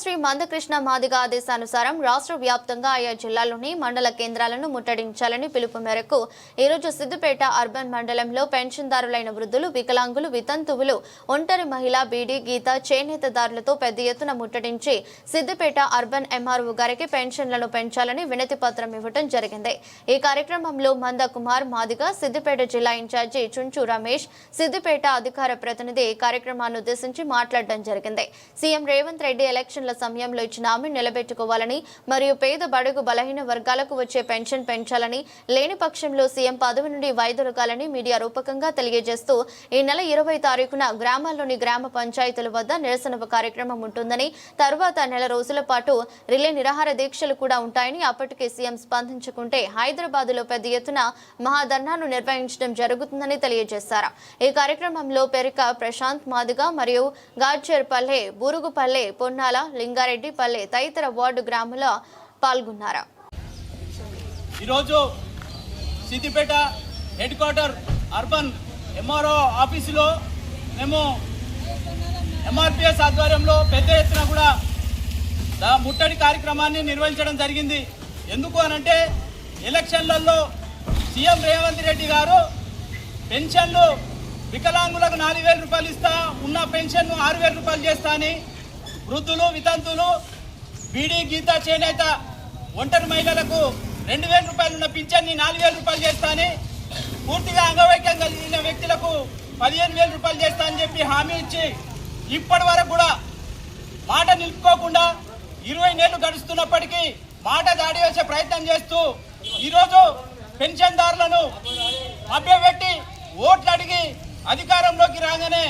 పద్మశ్రీ మందకృష్ణ మాదిగ ఆదేశానుసారం రాష్ట్ర వ్యాప్తంగా ఆయా జిల్లాల్లోని మండల కేంద్రాలను ముట్టడించాలని పిలుపు మేరకు ఈరోజు సిద్దిపేట అర్బన్ మండలంలో పెన్షన్దారులైన వృద్ధులు, వికలాంగులు, వితంతువులు, ఒంటరి మహిళ, బీడీ, గీత, చేనేతదారులతో పెద్ద ఎత్తున ముట్టడించి సిద్దిపేట అర్బన్ ఎంఆర్ఓ గారికి పెన్షన్లను పెంచాలని వినతి పత్రం ఇవ్వడం జరిగింది. ఈ కార్యక్రమంలో మంద కుమార్ మాదిగ, సిద్దిపేట జిల్లా ఇన్ఛార్జి చుంచు రమేష్, సిద్దిపేట అధికార ప్రతినిధి ఈ కార్యక్రమాన్ని ఉద్దేశించి మాట్లాడడం జరిగింది. సీఎం రేవంత్ రెడ్డి ఎలక్షన్ల సమయంలో ఇచ్చిన హామీని నిలబెట్టుకోవాలని మరియు పేద, బడుగు, బలహీన వర్గాలకు వచ్చే పెన్షన్ పెంచాలని, లేని పక్షంలో సీఎం పదవి నుండి వైదొలగాలని మీడియా రూపకంగా తెలియజేస్తూ ఈ నెల 20 తారీఖున గ్రామాల్లోని గ్రామ పంచాయతీల వద్ద నిరసన కార్యక్రమం ఉంటుందని, తర్వాత నెల రోజుల పాటు రిలే నిరాహార దీక్షలు కూడా ఉంటాయని, అప్పటికే సీఎం స్పందించుకుంటే హైదరాబాద్లో పెద్ద ఎత్తున మహాధర్నాను నిర్వహించడం జరుగుతుందని తెలియజేశారు. ఈ కార్యక్రమంలో పెరిక ప్రశాంత్ మాదిగ మరియు గాడ్చేర్పల్లె, బూరుగుపల్లె, పొన్నాల, లింగారెడ్డిపల్లె తదితర వార్డు గ్రామాల పాల్గొన్నారు. ఈరోజు Siddipet head quarter urban MRO ఆఫీసులో మేము ఎంఆర్పిఎస్ ఆధ్వర్యంలో పెద్ద ఎత్తున కూడా ముట్టడి కార్యక్రమాన్ని నిర్వహించడం జరిగింది. ఎందుకు అనంటే ఎలక్షన్లలో సీఎం రేవంత్ రెడ్డి గారు పెన్షన్లు వికలాంగులకు 4,000 రూపాయలు ఇస్తా, ఉన్న పెన్షన్ను 6,000 రూపాయలు చేస్తా అని, వృద్ధులు, వితంతులు, బీడీ, గీత, చేనేత, ఒంటరి మహిళలకు 2,000 రూపాయలు ఉన్న పింఛన్ని 4,000 రూపాయలు చేస్తా అని, పూర్తిగా అంగవైకల్యం కలిగిన వ్యక్తులకు 15,000 రూపాయలు చేస్తా అని చెప్పి హామీ ఇచ్చి ఇప్పటి వరకు కూడా మాట నిలుపుకోకుండా 20 నెలలు గడుస్తున్నప్పటికీ మాట దాడి వేసే ప్రయత్నం చేస్తూ ఈరోజు పెన్షన్దారులను మభ్యపెట్టి ఓట్లు అడిగి అధికారంలోకి రాగానే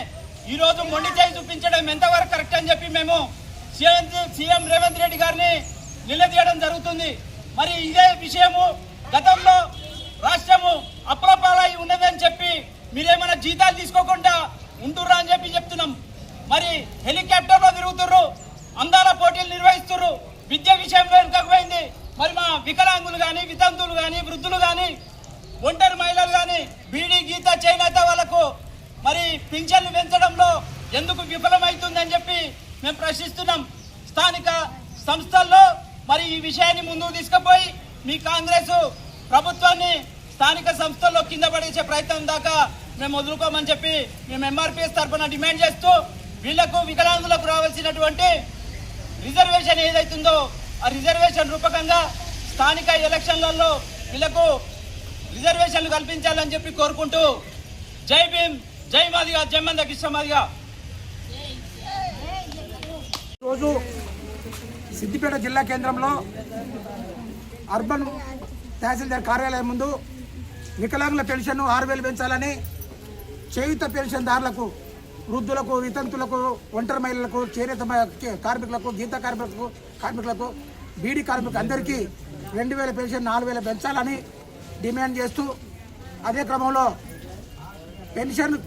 ఈరోజు మొండి చేయి చూపించడం ఎంతవరకు కరెక్ట్ అని చెప్పి మేము సీఎం రేవంత్ రెడ్డి గారిని నిలదీయడం జరుగుతుంది. మరి ఇదే విషయము గతంలో రాష్ట్రము అప్రపాలై ఉన్నదని చెప్పి మీరేమైనా జీతాలు తీసుకోకుండా ఉంటుర్రా అని చెప్పి చెప్తున్నాం. మరి హెలికాప్టర్లో తిరుగుతుర్రు, అందాల పోటీలు నిర్వహిస్తుర్రు, విద్య విషయంలో వెనుకపోయింది. మరి మా వికలాంగులు కానీ, వితంతువులు కానీ, వృద్ధులు కానీ, ఒంటరి మహిళలు కానీ, బీడీ, గీత, చేనేత వాళ్ళకు మరి పింఛన్లు పెంచడంలో ఎందుకు విఫలమవుతుందని చెప్పి మేము ప్రశ్నిస్తున్నాం. స్థానిక సంస్థల్లో మరి ఈ విషయాన్ని ముందుకు తీసుకుపోయి మీ కాంగ్రెస్ ప్రభుత్వాన్ని స్థానిక సంస్థల్లో కింద పడేసే ప్రయత్నం దాకా మేము వదులుకోమని చెప్పి మేము ఎంఆర్పిఎస్ తరఫున డిమాండ్ చేస్తూ వీళ్లకు వికలాంగులకు రావాల్సినటువంటి రిజర్వేషన్ ఏదైతుందో ఆ రిజర్వేషన్ రూపకంగా స్థానిక ఎలక్షన్లలో వీళ్లకు రిజర్వేషన్లు కల్పించాలని చెప్పి కోరుకుంటూ జై భీమ్, జై మాదిగా, జై మందకృష్ణ మాదిగా. రోజు సిద్దిపేట జిల్లా కేంద్రంలో అర్బన్ తహసీల్దార్ కార్యాలయం ముందు వికలాంగుల పెన్షన్ 6,000 పెంచాలని, చేయుత పెన్షన్దారులకు, వృద్ధులకు, వితంతులకు, ఒంటరి మహిళలకు, చేనేత కార్మికులకు, గీత కార్మికులకు, బీడీ కార్మికులకు అందరికీ 2,000 పెన్షన్ 4,000 పెంచాలని డిమాండ్ చేస్తూ, అదే క్రమంలో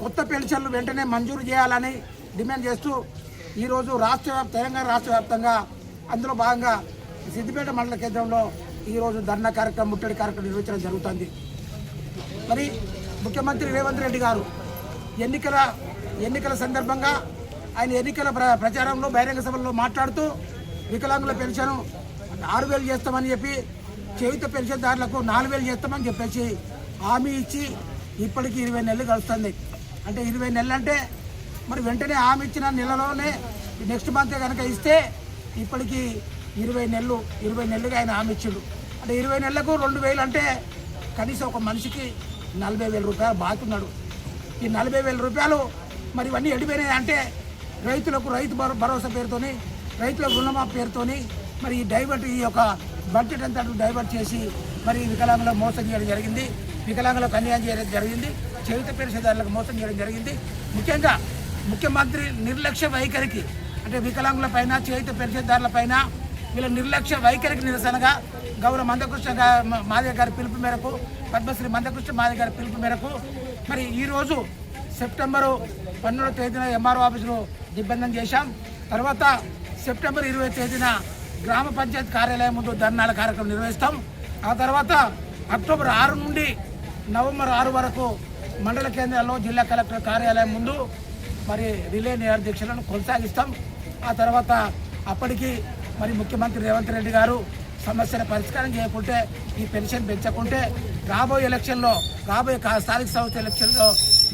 కొత్త పెన్షన్లు వెంటనే మంజూరు చేయాలని డిమాండ్ చేస్తూ ఈరోజు తెలంగాణ రాష్ట్ర వ్యాప్తంగా అందులో భాగంగా సిద్దిపేట మండల కేంద్రంలో ఈరోజు ధర్నా కార్యక్రమం, ముట్టడి కార్యక్రమం నిర్వహించడం జరుగుతుంది. మరి ముఖ్యమంత్రి రేవంత్ రెడ్డి గారు ఎన్నికల సందర్భంగా ఆయన ఎన్నికల ప్రచారంలో బహిరంగ సభల్లో మాట్లాడుతూ వికలాంగుల పెన్షన్ 6,000 చేస్తామని చెప్పి, చేయుత పెన్షన్దారులకు 4,000 చేస్తామని చెప్పేసి హామీ ఇచ్చి ఇప్పటికి 20 నెలలు గడుస్తుంది. అంటే 20 నెలలు అంటే మరి వెంటనే హామీ ఇచ్చిన నెలలోనే నెక్స్ట్ మంత్ కనుక ఇస్తే ఇప్పటికి 20 నెలలుగా ఆయన హామీ ఇచ్చిండు. అంటే 20 నెలలకు 2,000 అంటే కనీసం ఒక మనిషికి 40,000 రూపాయలు బాగుతున్నాడు. ఈ 40,000 రూపాయలు మరి ఇవన్నీ ఎడిపోయినాయి అంటే రైతులకు రైతు భరోసా పేరుతోని, రైతులకు రుణమాఫీ పేరుతోని మరి ఈ యొక్క బడ్జెట్ అంతా డైవర్ట్ చేసి మరి వికలాంగులకు మోసం చేయడం జరిగింది, వికలాంగులకు అన్యాయం చేయడం జరిగింది, చేయుత పెన్షన్దారులకు మోసం చేయడం జరిగింది. ముఖ్యంగా ముఖ్యమంత్రి నిర్లక్ష్య వైఖరికి, అంటే వికలాంగుల పైన, చేయుత పెన్షన్దారుల పైన వీళ్ళ నిర్లక్ష్య వైఖరికి నిరసనగా గౌరవ మందకృష్ణ మాదిగ గారి పిలుపు మేరకు, పద్మశ్రీ మందకృష్ణ మాదిగ గారి పిలుపు మేరకు మరి ఈరోజు సెప్టెంబరు 12వ తేదీన ఎంఆర్ఓ ఆఫీసులో దిగ్బంధం చేశాం. తర్వాత సెప్టెంబర్ 20వ తేదీన గ్రామ పంచాయతీ కార్యాలయం ముందు ధర్నాల కార్యక్రమం నిర్వహిస్తాం. ఆ తర్వాత అక్టోబర్ 6 నుండి నవంబర్ 6 వరకు మండల కేంద్రాల్లో జిల్లా కలెక్టర్ కార్యాలయం ముందు మరి రిలే నిరాహార దీక్షలను కొనసాగిస్తాం. ఆ తర్వాత అప్పటికి మరి ముఖ్యమంత్రి రేవంత్ రెడ్డి గారు సమస్యల పరిష్కారం చేయకుంటే ఈ పెన్షన్ పెంచకుంటే రాబోయే ఎలక్షన్లో రాబోయే స్థానిక సంస్థ ఎలక్షన్లో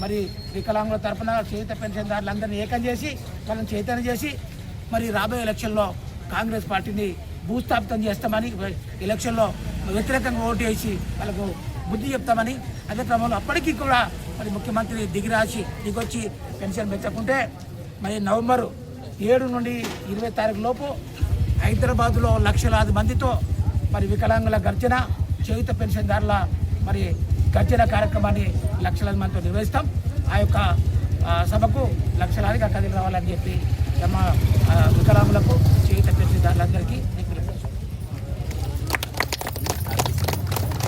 మరి వికలాంగుల తరఫున చేయుత పెన్షన్దారులందరినీ ఏకం చేసి వాళ్ళని చైతన్యం చేసి మరి రాబోయే ఎలక్షన్లో కాంగ్రెస్ పార్టీని భూస్థాపితం చేస్తామని ఎలక్షన్లో వ్యతిరేకంగా ఓటు వేసి వాళ్ళకు బుద్ధి చెప్తామని అదే క్రమంలో అప్పటికీ కూడా మరి ముఖ్యమంత్రి దిగొచ్చి పెన్షన్ పెంచకుంటే మరి నవంబర్ 7 నుండి 20 తారీఖు లోపు హైదరాబాద్లో లక్షలాది మందితో మరి వికలాంగుల గర్జన చేయుత పెన్షన్దారుల మరి గర్జన కార్యక్రమాన్ని లక్షలాది మందితో నిర్వహిస్తాం. ఆ యొక్క సభకు లక్షలాదిగా కదిలి రావాలని చెప్పి తమ వికలాంగులకు చేయుత పెన్షన్దారులందరికీ